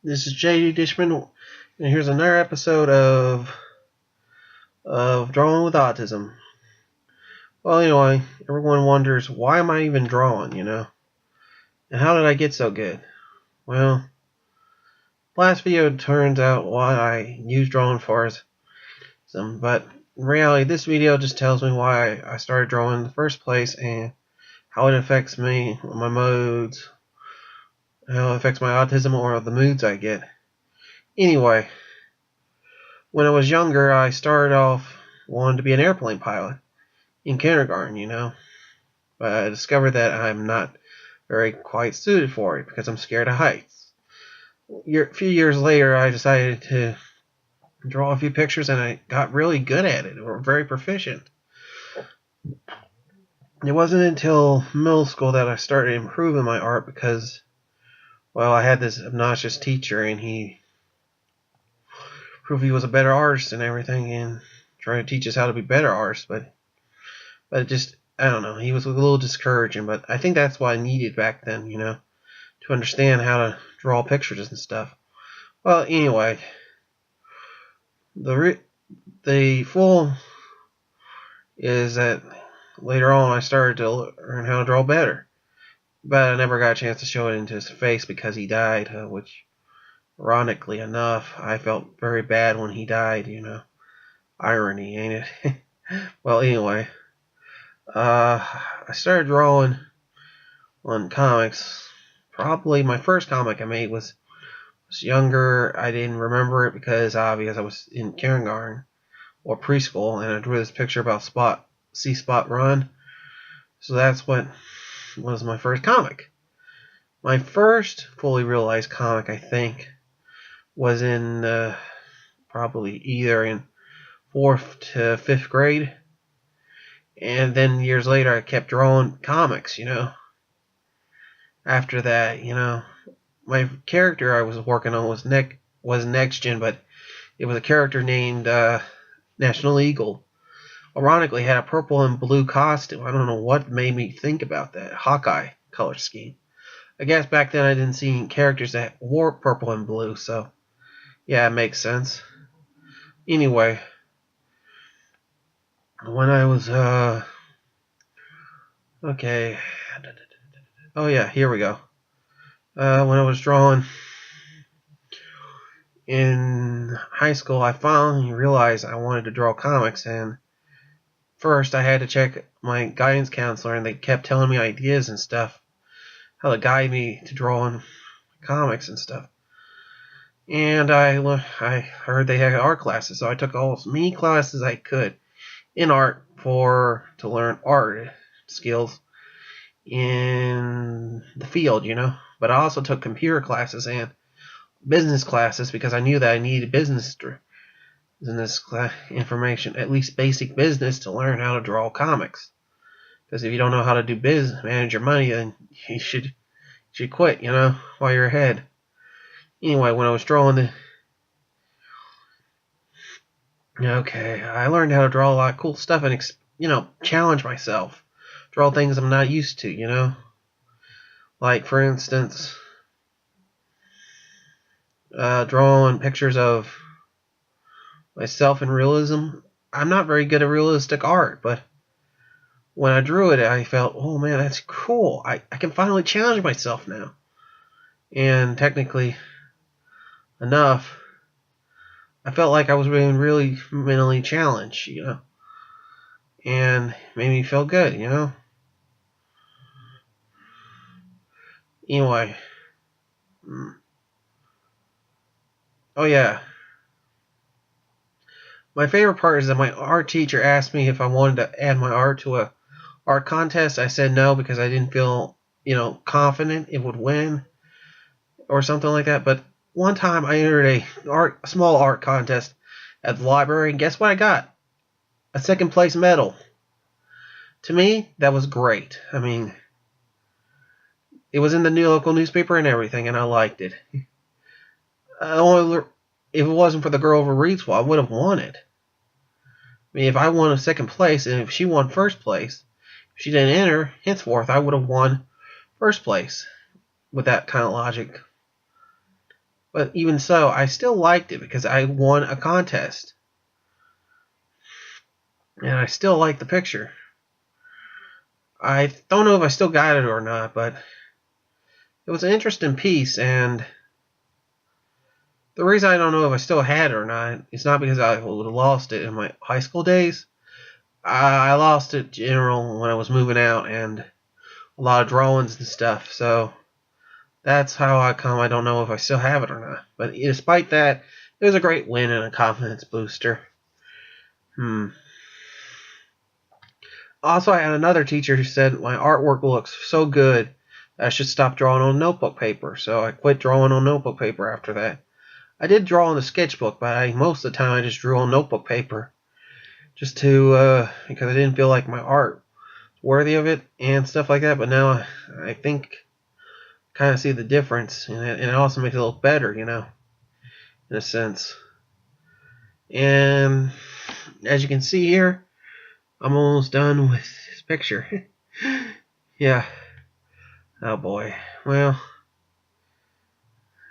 This is JD Dishman, and here's another episode of Drawing with Autism. Well, anyway, everyone wonders, why am I even drawing, And how did I get so good? Well, last video turns out why I use drawing for some, but in reality, this video just tells me why I started drawing in the first place and how it affects me, my moods, how it affects my autism or the moods I get. Anyway, when I was younger, I started off wanting to be an airplane pilot in kindergarten, but I discovered that I'm not very quite suited for it because I'm scared of heights. A few years later, I decided to draw a few pictures and I got really good at it, or very proficient. It wasn't until middle school that I started improving my art because, well, I had this obnoxious teacher and he proved he was a better artist and everything and trying to teach us how to be better artists, but it just, I don't know, he was a little discouraging, but I think that's what I needed back then, to understand how to draw pictures and stuff. Well, anyway, the full is that later on I started to learn how to draw better, but I never got a chance to show it into his face because he died, which, ironically enough, I felt very bad when he died, Irony, ain't it? Well, anyway, I started drawing on comics. Probably my first comic I made was younger. I didn't remember it because obviously I was in kindergarten or preschool, and I drew this picture about see Spot run. So that's what was my first comic. My first fully realized comic, I think, was in probably either in 4th to 5th grade. And then years later, I kept drawing comics, After that, my character I was working on was Next Gen, but it was a character named National Eagle. Ironically, had a purple and blue costume. I don't know what made me think about that. Hawkeye color scheme. I guess back then I didn't see characters that wore purple and blue, so yeah, it makes sense. Anyway, when I was okay. Oh yeah, here we go. When I was drawing in high school, I finally realized I wanted to draw comics, and first I had to check my guidance counselor, and they kept telling me ideas and stuff, how to guide me to drawing comics and stuff. And I heard they had art classes, so I took all as many classes I could in art to learn art skills in the field, But I also took computer classes and business classes because I knew that I needed business information, at least basic business, to learn how to draw comics. Because if you don't know how to do business, manage your money, then you should quit, while you're ahead. Anyway, when I was drawing I learned how to draw a lot of cool stuff and, challenge myself. Draw things I'm not used to, Like, for instance, drawing pictures of myself in realism. I'm not very good at realistic art, but when I drew it, I felt, oh man, that's cool. I can finally challenge myself now. And technically enough, I felt like I was being really mentally challenged, and made me feel good, Anyway. Oh yeah. My favorite part is that my art teacher asked me if I wanted to add my art to a art contest. I said no because I didn't feel, confident it would win or something like that. But one time I entered a small art contest at the library, and guess what I got? A second place medal. To me, that was great. I mean, it was in the new local newspaper and everything, and I liked it. If it wasn't for the girl over Reedsville, I would have won it. I mean, if I won a second place and if she won first place, if she didn't enter, henceforth, I would have won first place with that kind of logic. But even so, I still liked it because I won a contest. And I still like the picture. I don't know if I still got it or not, but it was an interesting piece, and the reason I don't know if I still had it or not is not because I would have lost it in my high school days. I lost it in general when I was moving out and a lot of drawings and stuff, so that's how I don't know if I still have it or not. But despite that, it was a great win and a confidence booster. Also, I had another teacher who said my artwork looks so good that I should stop drawing on notebook paper, so I quit drawing on notebook paper after that. I did draw on the sketchbook, but most of the time I just drew on notebook paper, just because I didn't feel like my art was worthy of it and stuff like that. But now I think kind of see the difference, and it also makes it look better, in a sense. And as you can see here, I'm almost done with this picture. Yeah. Oh boy. Well,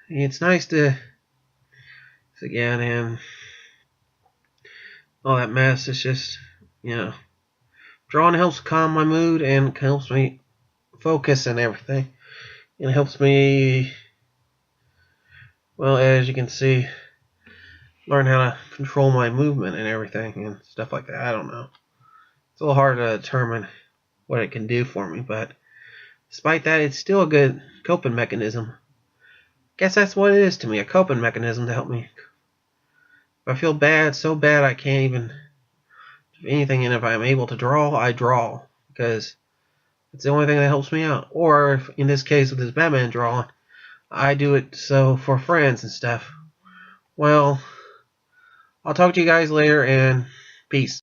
it's nice to again, and all that mess. It's just, drawing helps calm my mood and helps me focus and everything. It helps me, well, as you can see, learn how to control my movement and everything and stuff like that. I don't know. It's a little hard to determine what it can do for me, but despite that, it's still a good coping mechanism. Guess that's what it is to me, a coping mechanism to help me. If I feel bad, so bad I can't even do anything, and if I'm able to draw, I draw, because it's the only thing that helps me out. Or, if, in this case with this Batman drawing, I do it so for friends and stuff. Well, I'll talk to you guys later, and peace.